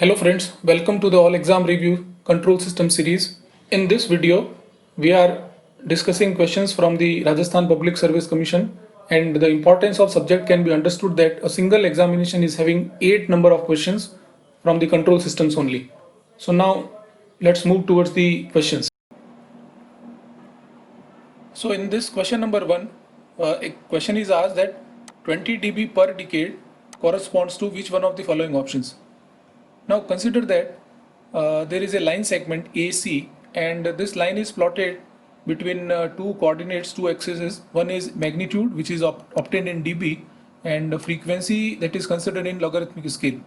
Hello friends, welcome to the All Exam Review Control System series. In this video, we are discussing questions from the Rajasthan Public Service Commission, and the importance of subject can be understood that a single examination is having 8 number of questions from the control systems only. So now let's move towards the questions. So in this question number 1, a question is asked that 20 dB per decade corresponds to which one of the following options? Now consider that there is a line segment AC, and this line is plotted between two coordinates, two axes. One is magnitude, which is obtained in dB, and the frequency that is considered in logarithmic scale.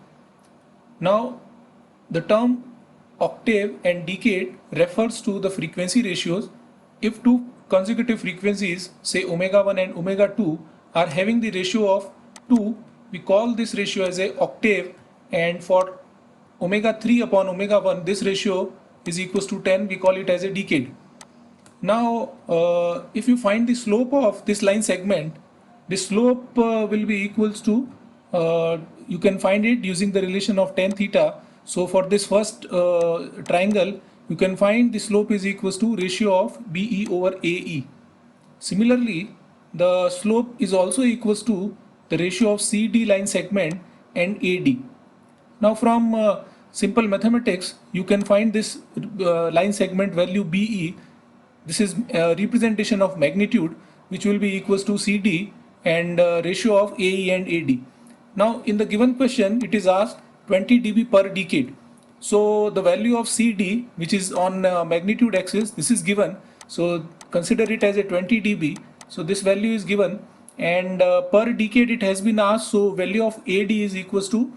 Now the term octave and decade refers to the frequency ratios. If two consecutive frequencies, say omega 1 and omega 2, are having the ratio of 2, we call this ratio as a octave, and for omega 3 upon omega 1, this ratio is equals to 10, we call it as a decade. Now if you find the slope of this line segment, the slope will be equals to, you can find it using the relation of tan theta. So for this first triangle, you can find the slope is equals to ratio of BE over AE. Similarly, the slope is also equals to the ratio of CD line segment and AD. Now from simple mathematics, you can find this line segment value BE. This is representation of magnitude, which will be equals to CD, and ratio of AE and AD. Now in the given question, it is asked 20 dB per decade. So the value of CD, which is on magnitude axis, this is given. So consider it as a 20 dB. So this value is given, and per decade it has been asked. So value of AD is equals to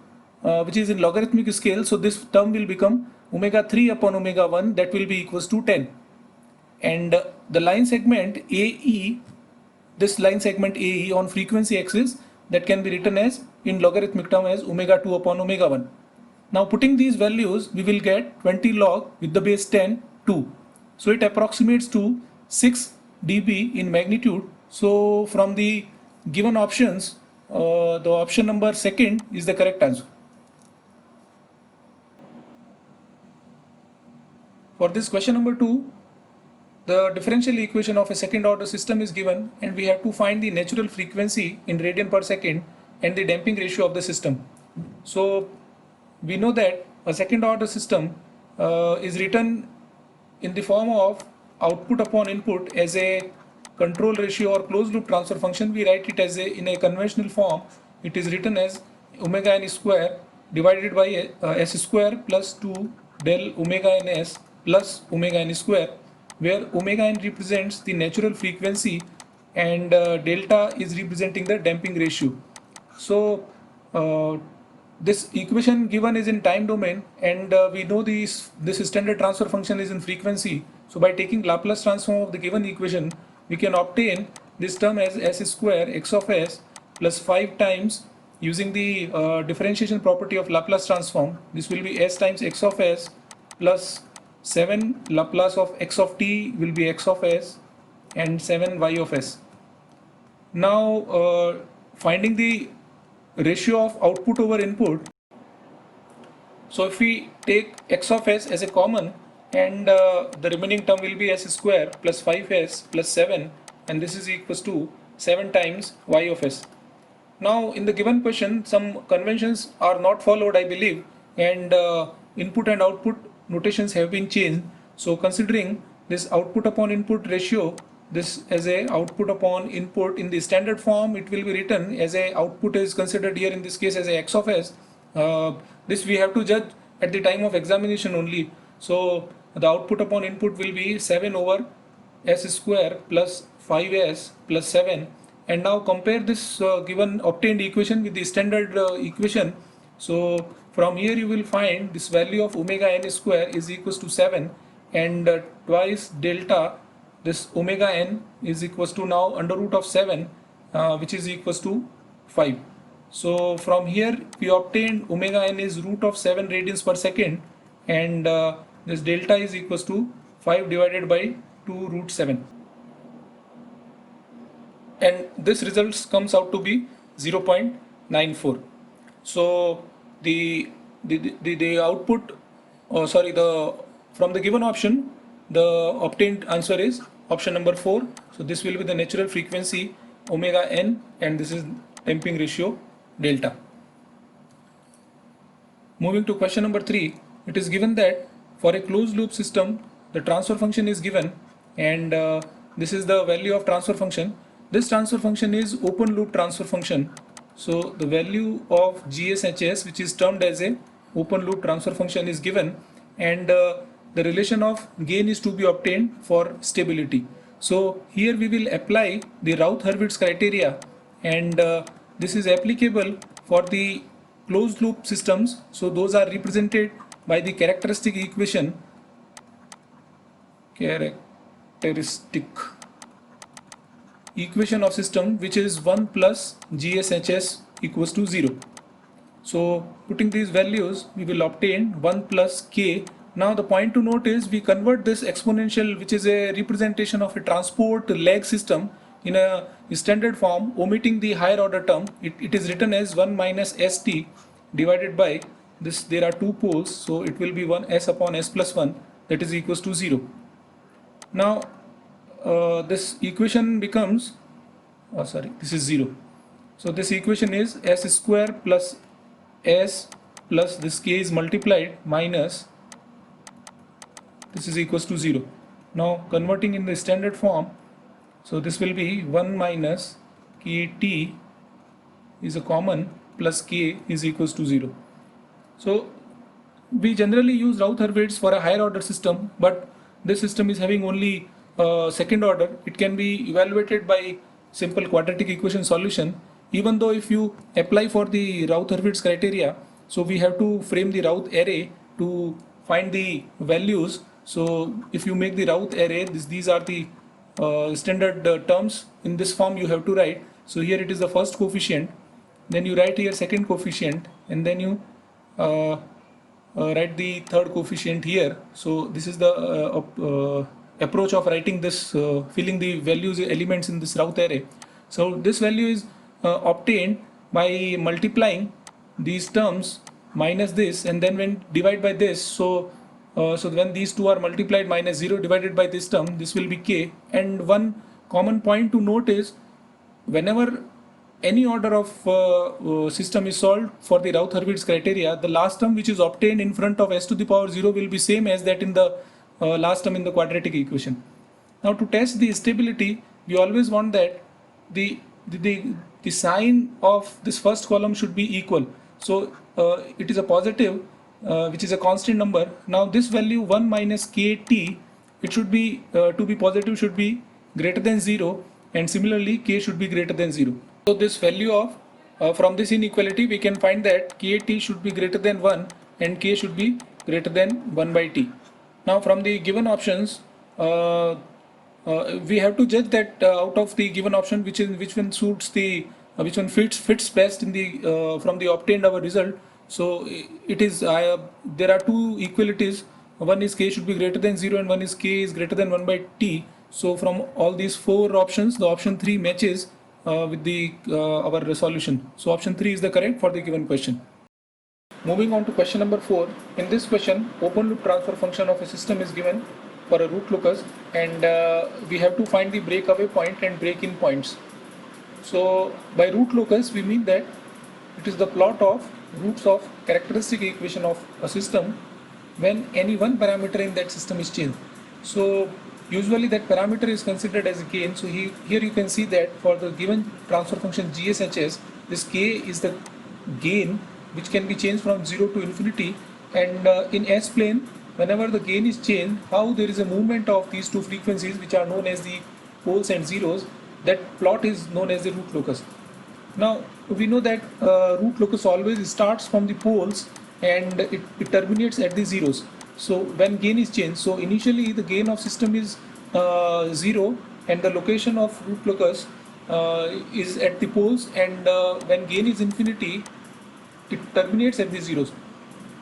which is in logarithmic scale, so this term will become omega 3 upon omega 1, that will be equals to 10. And the line segment AE, this line segment AE on frequency axis, that can be written as in logarithmic term as omega 2 upon omega 1. Now putting these values, we will get 20 log with the base 10, 2. So it approximates to 6 dB in magnitude. So from the given options, the option number second is the correct answer. For this question number 2, the differential equation of a second order system is given, and we have to find the natural frequency in radian per second and the damping ratio of the system. So we know that a second order system is written in the form of output upon input as a control ratio or closed loop transfer function. We write it as in a conventional form. It is written as omega n square divided by s square plus 2 del omega n s plus omega n square, where omega n represents the natural frequency and delta is representing the damping ratio. So this equation given is in time domain, and we know this standard transfer function is in frequency. So by taking Laplace transform of the given equation, we can obtain this term as s square x of s plus 5 times, using the differentiation property of Laplace transform. This will be s times x of s plus 7 Laplace of x of t will be x of s, and 7 y of s. Now finding the ratio of output over input. So if we take x of s as a common, and the remaining term will be s square plus 5s plus 7, and this is equals to 7 times y of s. Now in the given question, some conventions are not followed, I believe, and input and output notations have been changed. So considering this output upon input ratio, this as a output upon input in the standard form, it will be written as a output is considered here in this case as a x of s. This we have to judge at the time of examination only. So the output upon input will be 7 over s square plus 5s plus 7. And now compare this given obtained equation with the standard equation. So from here you will find this value of omega n square is equals to 7, and twice delta, this omega n is equals to now under root of 7, which is equals to 5. So from here we obtained omega n is root of 7 radians per second, and this delta is equals to 5 divided by 2 root 7. And this results comes out to be 0.94. So the the output, sorry, the from the given option, the obtained answer is option number 4. So this will be the natural frequency omega n, and this is damping ratio delta. Moving to question number 3, it is given that for a closed loop system, the transfer function is given, and this is the value of transfer function. This transfer function is open loop transfer function. So the value of GSHS, which is termed as a open loop transfer function, is given, and the relation of gain is to be obtained for stability. So here we will apply the Routh-Hurwitz criteria, and this is applicable for the closed loop systems. So those are represented by the characteristic equation, of system, which is 1 plus GSHS equals to 0. So putting these values, we will obtain 1 plus K. Now the point to note is we convert this exponential, which is a representation of a transport lag system, in a standard form, omitting the higher order term. It is written as 1 minus ST divided by this. There are two poles, so it will be 1 S upon S plus 1, that is equals to 0. Now this equation becomes, this is 0. So this equation is S square plus S plus this K is multiplied minus this is equals to 0. Now converting in the standard form, so this will be 1 minus Kt is a common plus K is equals to 0. So we generally use Routh-Hurwitz for a higher order system, but this system is having only second order. It can be evaluated by simple quadratic equation solution. Even though if you apply for the Routh-Hurwitz criteria, so we have to frame the Routh array to find the values. So if you make the Routh array, these are the standard terms. In this form you have to write. So here it is the first coefficient, then you write here second coefficient, and then you write the third coefficient here. So this is the approach of writing this, filling the values elements in this Routh array. So this value is obtained by multiplying these terms minus this, and then when divide by this, so when these two are multiplied, minus 0 divided by this term, this will be K. And one common point to note is, whenever any order of system is solved for the Routh-Hurwitz criteria, the last term which is obtained in front of s to the power 0 will be same as that in the last term in the quadratic equation. Now to test the stability, we always want that the sign of this first column should be equal. So it is a positive, which is a constant number. Now this value 1 minus Kt, it should be to be positive should be greater than 0, and similarly K should be greater than 0. So this value of from this inequality we can find that Kt should be greater than 1 and K should be greater than 1 by T. Now from the given options, we have to judge that out of the given option which one suits the which one fits best in the from the obtained our result. So it is there are two equalities. One is K should be greater than 0 and one is K is greater than 1 by T. So from all these four options, the option 3 matches with the our solution. So option 3 is the correct for the given question. Moving on to question number 4. In this question, open loop transfer function of a system is given for a root locus, and we have to find the breakaway point and break-in points. So by root locus we mean that it is the plot of roots of characteristic equation of a system when any one parameter in that system is changed. So usually that parameter is considered as a gain. So here you can see that for the given transfer function GSHS, this K is the gain which can be changed from 0 to infinity, and in S-plane, whenever the gain is changed, how there is a movement of these two frequencies which are known as the poles and zeros, that plot is known as the root locus. Now we know that root locus always starts from the poles and it terminates at the zeros. So when gain is changed, so initially the gain of system is 0 and the location of root locus is at the poles, and when gain is infinity, it terminates at the zeros.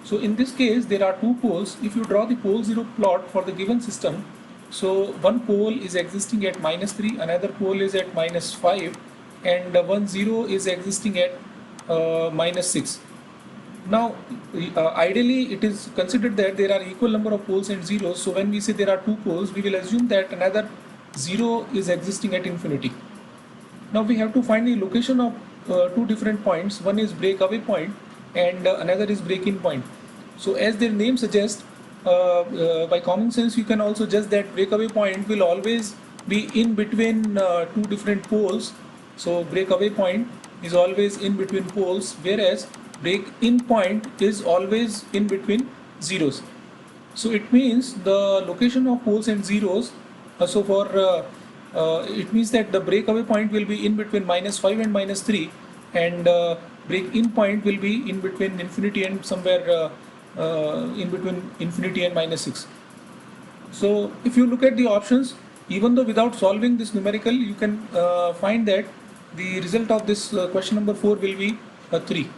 So in this case there are two poles. If you draw the pole 0 plot for the given system, so one pole is existing at -3, another pole is at -5, and one 0 is existing at -6. Now, ideally, it is considered that there are equal number of poles and zeros. So when we say there are two poles, we will assume that another zero is existing at infinity. Now we have to find the location of two different points. One is breakaway point and another is break-in point. So as their name suggests, by common sense, you can also judge that breakaway point will always be in between two different poles. So breakaway point is always in between poles, whereas break-in point is always in between zeros. So it means the location of poles and zeros. It means that the breakaway point will be in between -5 and -3, and break-in point will be in between infinity and somewhere in between infinity and -6. So if you look at the options, even though without solving this numerical, you can find that the result of this question number 4 will be 3.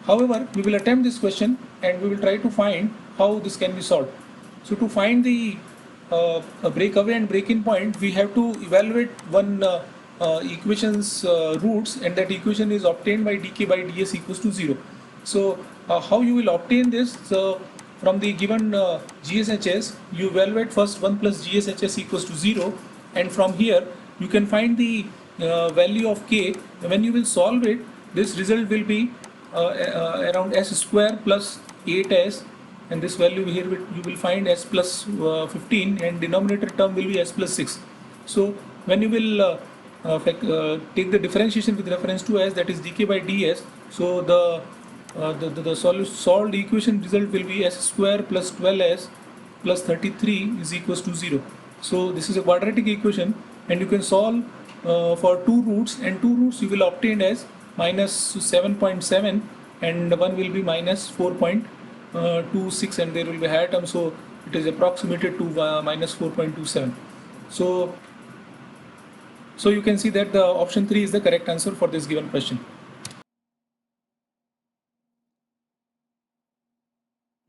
However, we will attempt this question and we will try to find how this can be solved. So to find the breakaway and break-in point, we have to evaluate one equation's roots, and that equation is obtained by dk by ds equals to 0. So how you will obtain this? So from the given GSHS, you evaluate first 1 plus GSHS equals to 0, and from here you can find the value of k. When you will solve it, this result will be around s square plus 8s, and this value here you will find s plus 15, and denominator term will be s plus 6. So when you will take the differentiation with reference to s, that is dk by ds, so the solved equation result will be s square plus 12s plus 33 is equals to 0. So this is a quadratic equation, and you can solve for two roots, and two roots you will obtain as minus 7.7 and one will be minus 4.26, and there will be higher term, so it is approximated to minus 4.27. So you can see that the option 3 is the correct answer for this given question.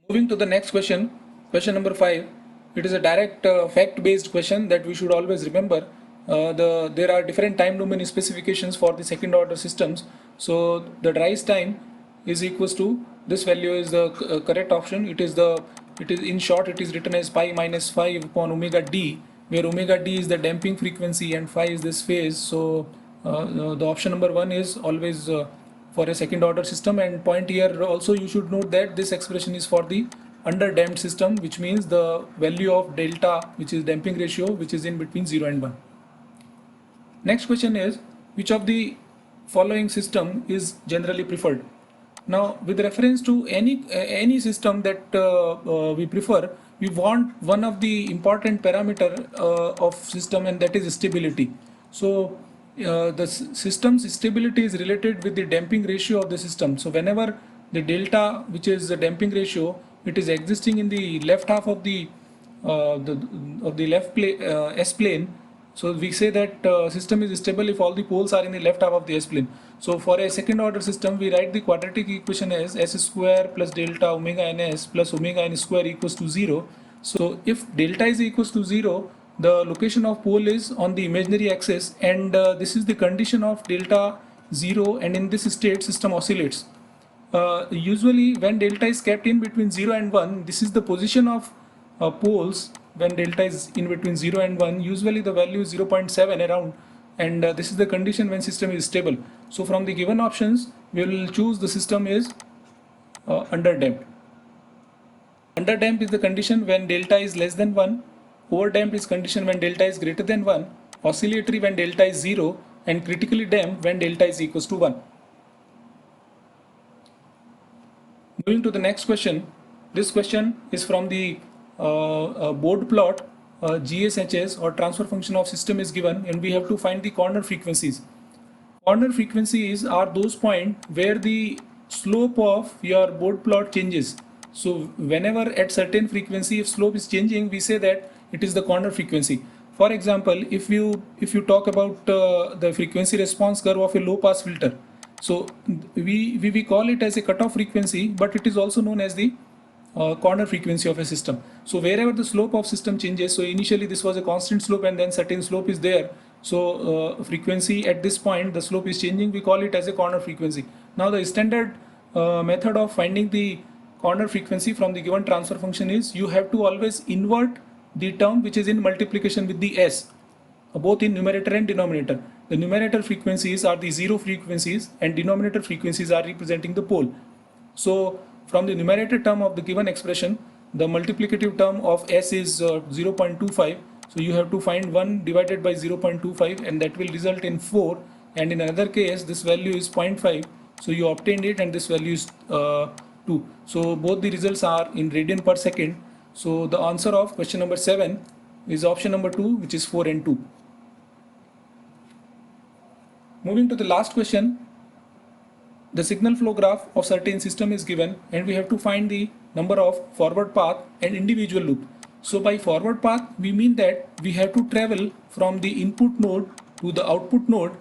Moving to the next question, question number 5. It is a direct fact-based question that we should always remember. There are different time domain specifications for the second order systems. So the rise time is equals to, this value is the correct option. It is in short, it is written as pi minus 5 upon omega d, where omega d is the damping frequency and phi is this phase. So the option number 1 is always for a second order system. And point here also, you should note that this expression is for the under damped system, which means the value of delta, which is damping ratio, which is in between 0 and 1. Next question is, which of the following system is generally preferred? Now, with reference to any system that we prefer, we want one of the important parameter of system, and that is stability. So the system's stability is related with the damping ratio of the system. So whenever the delta, which is the damping ratio, it is existing in the left half of the S plane. So we say that system is stable if all the poles are in the left half of the S plane. So for a second order system, we write the quadratic equation as s square plus delta omega ns plus omega n square equals to 0. So if delta is equals to 0, the location of pole is on the imaginary axis, and this is the condition of delta 0, and in this state system oscillates. Usually when delta is kept in between 0 and 1, this is the position of poles. When delta is in between 0 and 1, usually the value is 0.7 around, and this is the condition when system is stable. So from the given options, we will choose the system is underdamped. Underdamped is the condition when delta is less than 1, overdamped is condition when delta is greater than 1, oscillatory when delta is 0, and critically damped when delta is equals to 1. Moving to the next question, this question is from the board plot. GSHS or transfer function of system is given, and we have to find the corner frequencies. Corner frequencies are those points where the slope of your board plot changes. So whenever at certain frequency, if slope is changing, we say that it is the corner frequency. For example, if you talk about the frequency response curve of a low pass filter, so we call it as a cutoff frequency, but it is also known as the corner frequency of a system. So wherever the slope of system changes, so initially this was a constant slope and then certain slope is there, so frequency at this point the slope is changing, we call it as a corner frequency. Now the standard method of finding the corner frequency from the given transfer function is you have to always invert the term which is in multiplication with the s, both in numerator and denominator. The numerator frequencies are the zero frequencies and denominator frequencies are representing the pole. So from the numerator term of the given expression, the multiplicative term of s is 0.25. So you have to find 1 divided by 0.25 and that will result in 4, and in another case this value is 0.5. So you obtained it and this value is 2. So both the results are in radian per second. So the answer of question number 7 is option number 2, which is 4 and 2. Moving to the last question, the signal flow graph of certain system is given and we have to find the number of forward path and individual loop. So by forward path, we mean that we have to travel from the input node to the output node,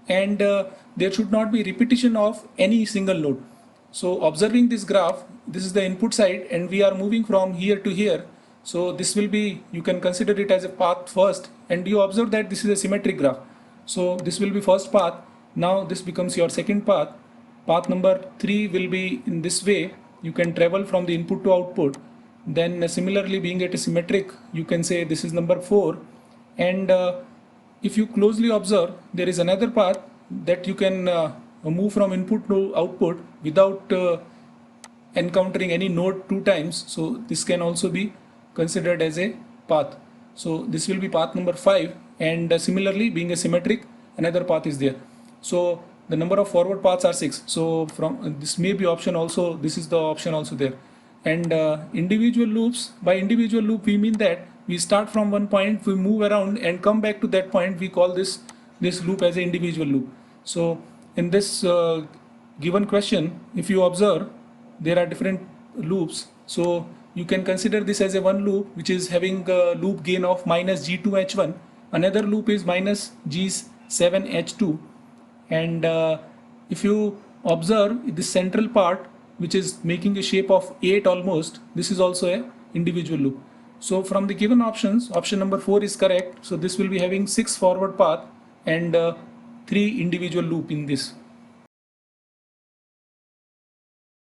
and there should not be repetition of any single node. So observing this graph, this is the input side and we are moving from here to here. So this will be, you can consider it as a path first, and you observe that this is a symmetric graph. So this will be first path. Now this becomes your second path. Path number 3 will be in this way. You can travel from the input to output. Then similarly, being at a symmetric, you can say this is number 4. And if you closely observe, there is another path that you can move from input to output without encountering any node 2 times. So this can also be considered as a path. So this will be path number 5, and similarly, being a symmetric, another path is there. So the number of forward paths are 6. So from this may be option also, this is the option also there. And individual loops, by individual loop we mean that we start from one point, we move around and come back to that point. We call this loop as an individual loop. So in this given question, if you observe, there are different loops. So you can consider this as a one loop which is having a loop gain of minus G2H1. Another loop is minus G7H2. And if you observe this central part, which is making a shape of 8 almost, this is also a individual loop. So from the given options, option number 4 is correct. So this will be having 6 forward path and 3 individual loop in this.